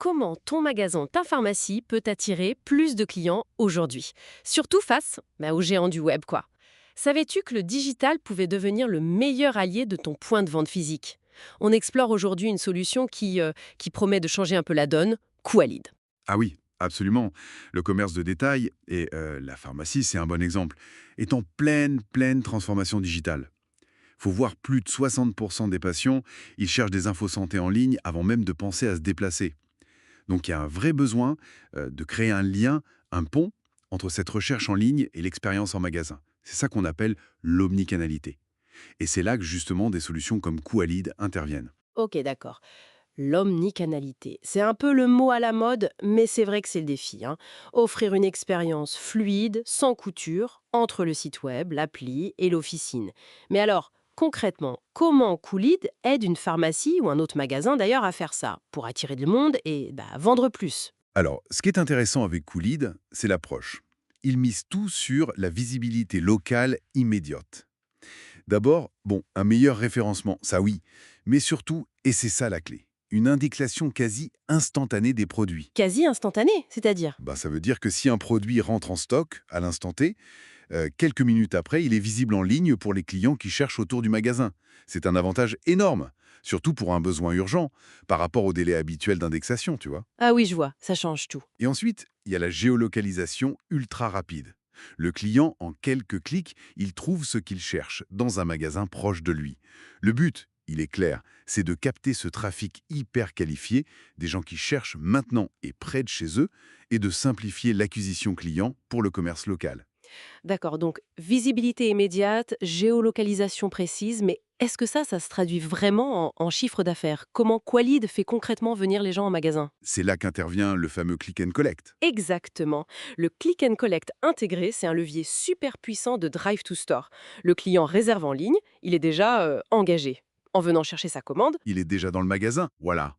comment ton magasin, ta pharmacie peut attirer plus de clients aujourd'hui. Surtout face aux géants du web, quoi. Savais-tu que le digital pouvait devenir le meilleur allié de ton point de vente physique? On explore aujourd'hui une solution qui promet de changer un peu la donne, Qualid. Ah oui, absolument. Le commerce de détail et la pharmacie, c'est un bon exemple, est en pleine transformation digitale. Faut voir plus de 60% des patients, ils cherchent des infos santé en ligne avant même de penser à se déplacer. Donc il y a un vrai besoin de créer un lien, un pont entre cette recherche en ligne et l'expérience en magasin. C'est ça qu'on appelle l'omnicanalité. Et c'est là que justement des solutions comme Qualid interviennent. Ok, d'accord. L'omnicanalité. C'est un peu le mot à la mode, mais c'est vrai que c'est le défi, hein. Offrir une expérience fluide, sans couture, entre le site web, l'appli et l'officine. Mais alors, concrètement, comment Coolid aide une pharmacie ou un autre magasin d'ailleurs à faire ça, pour attirer du monde et vendre plus? Alors, ce qui est intéressant avec Coolid, c'est l'approche. Il mise tout sur la visibilité locale immédiate. D'abord, bon, un meilleur référencement, ça oui, mais surtout, et c'est ça la clé, une indication quasi instantanée des produits. Quasi instantané, c'est-à-dire? Ça veut dire que si un produit rentre en stock à l'instant T, quelques minutes après, il est visible en ligne pour les clients qui cherchent autour du magasin. C'est un avantage énorme, surtout pour un besoin urgent, par rapport au délai habituel d'indexation, tu vois. Ah oui, je vois, ça change tout. Et ensuite, il y a la géolocalisation ultra rapide. Le client, en quelques clics, il trouve ce qu'il cherche dans un magasin proche de lui. Le but, il est clair, c'est de capter ce trafic hyper qualifié, des gens qui cherchent maintenant et près de chez eux, et de simplifier l'acquisition client pour le commerce local. D'accord, donc visibilité immédiate, géolocalisation précise, mais est-ce que ça se traduit vraiment en chiffre d'affaires? Comment Qualid fait concrètement venir les gens en magasin? C'est là qu'intervient le fameux click and collect. Exactement. Le click and collect intégré, c'est un levier super puissant de drive to store. Le client réserve en ligne, il est déjà engagé. En venant chercher sa commande, Il est déjà dans le magasin, voilà.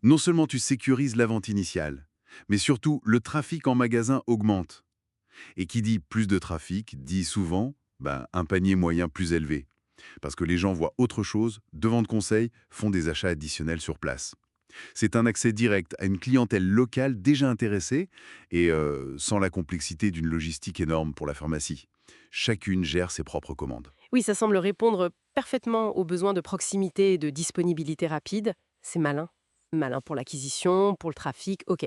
Non seulement tu sécurises la vente initiale, mais surtout le trafic en magasin augmente. Et qui dit plus de trafic, dit souvent un panier moyen plus élevé. Parce que les gens voient autre chose, demandent conseil, font des achats additionnels sur place. C'est un accès direct à une clientèle locale déjà intéressée et sans la complexité d'une logistique énorme pour la pharmacie. Chacune gère ses propres commandes. oui, ça semble répondre parfaitement aux besoins de proximité et de disponibilité rapide. C'est malin. Malin pour l'acquisition, pour le trafic, ok.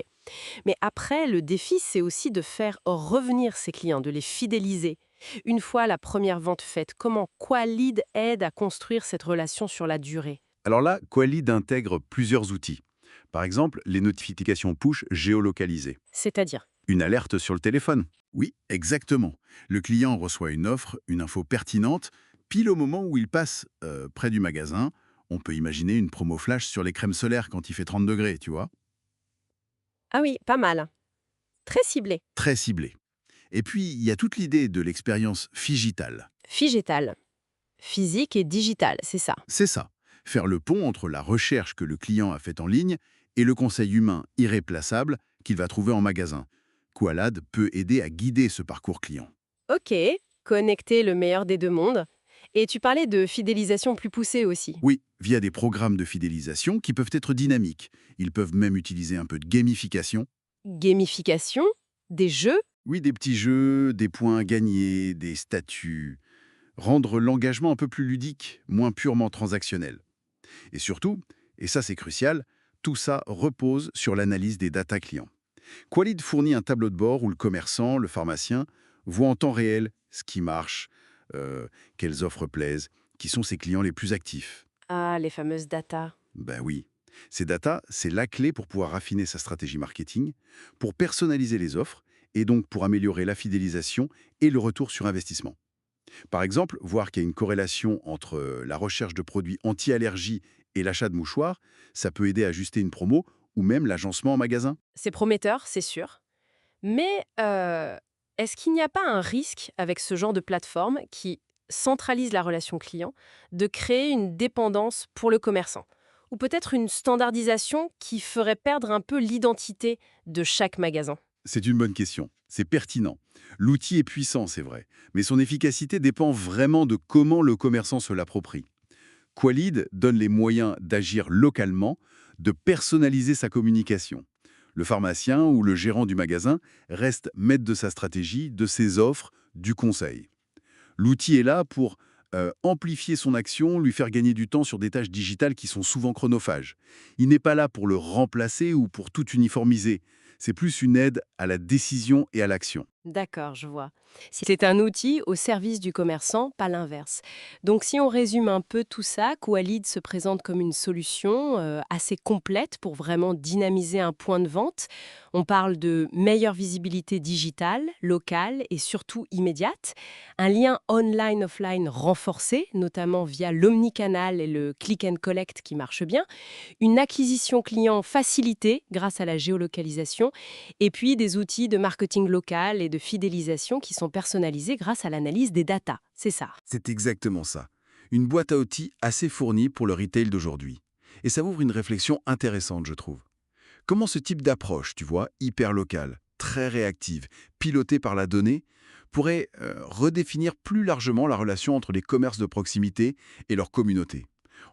Mais après, le défi, c'est aussi de faire revenir ses clients, de les fidéliser. Une fois la première vente faite, comment Qualid aide à construire cette relation sur la durée? Alors là, Qualid intègre plusieurs outils. Par exemple, les notifications push géolocalisées. C'est-à-dire? Une alerte sur le téléphone. Oui, exactement. Le client reçoit une offre, une info pertinente, pile au moment où il passe près du magasin. On peut imaginer une promo flash sur les crèmes solaires quand il fait 30 degrés, tu vois. Ah oui, pas mal. Très ciblé. Très ciblé. Et puis, il y a toute l'idée de l'expérience figitale. Figétal. Physique et digital, c'est ça. C'est ça. Faire le pont entre la recherche que le client a faite en ligne et le conseil humain irréplaçable qu'il va trouver en magasin. Qualad peut aider à guider ce parcours client. Ok, connecter le meilleur des deux mondes. Et tu parlais de fidélisation plus poussée aussi. Oui, via des programmes de fidélisation qui peuvent être dynamiques. Ils peuvent même utiliser un peu de gamification. Gamification, des jeux. Oui, des petits jeux, des points à gagner, des statuts. Rendre l'engagement un peu plus ludique, moins purement transactionnel. Et surtout, et ça c'est crucial, tout ça repose sur l'analyse des data clients. Qualid fournit un tableau de bord où le commerçant, le pharmacien, voit en temps réel ce qui marche, quelles offres plaisent, qui sont ses clients les plus actifs. Ah, les fameuses data. Ben oui. Ces data, c'est la clé pour pouvoir raffiner sa stratégie marketing, pour personnaliser les offres et donc pour améliorer la fidélisation et le retour sur investissement. Par exemple, voir qu'il y a une corrélation entre la recherche de produits anti-allergie et l'achat de mouchoirs, ça peut aider à ajuster une promo ou même l'agencement en magasin. C'est prometteur, c'est sûr. Mais est-ce qu'il n'y a pas un risque avec ce genre de plateforme qui centralise la relation client de créer une dépendance pour le commerçant? Ou peut-être une standardisation qui ferait perdre un peu l'identité de chaque magasin? C'est une bonne question. C'est pertinent. L'outil est puissant, c'est vrai, mais son efficacité dépend vraiment de comment le commerçant se l'approprie. Qualid donne les moyens d'agir localement, de personnaliser sa communication. Le pharmacien ou le gérant du magasin reste maître de sa stratégie, de ses offres, du conseil. L'outil est là pour amplifier son action, lui faire gagner du temps sur des tâches digitales qui sont souvent chronophages. Il n'est pas là pour le remplacer ou pour tout uniformiser. C'est plus une aide à la décision et à l'action. D'accord, je vois. C'est un outil au service du commerçant, pas l'inverse. Donc si on résume un peu tout ça, Qualid se présente comme une solution assez complète pour vraiment dynamiser un point de vente. On parle de meilleure visibilité digitale, locale et surtout immédiate, un lien online-offline renforcé, notamment via l'omnicanal et le click and collect qui marche bien, une acquisition client facilitée grâce à la géolocalisation, et puis des outils de marketing local et de fidélisation qui sont personnalisés grâce à l'analyse des datas. C'est ça. C'est exactement ça. Une boîte à outils assez fournie pour le retail d'aujourd'hui. Et ça ouvre une réflexion intéressante, je trouve. Comment ce type d'approche, tu vois, hyper locale, très réactive, pilotée par la donnée, pourrait redéfinir plus largement la relation entre les commerces de proximité et leur communauté?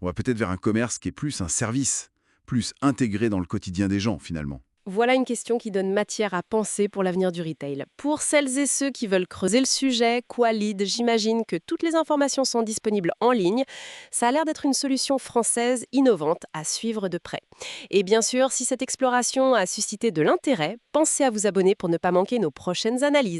On va peut-être vers un commerce qui est plus un service, plus intégré dans le quotidien des gens, finalement. Voilà une question qui donne matière à penser pour l'avenir du retail. Pour celles et ceux qui veulent creuser le sujet, Qualid, j'imagine que toutes les informations sont disponibles en ligne. Ça a l'air d'être une solution française innovante à suivre de près. Et bien sûr, si cette exploration a suscité de l'intérêt, pensez à vous abonner pour ne pas manquer nos prochaines analyses.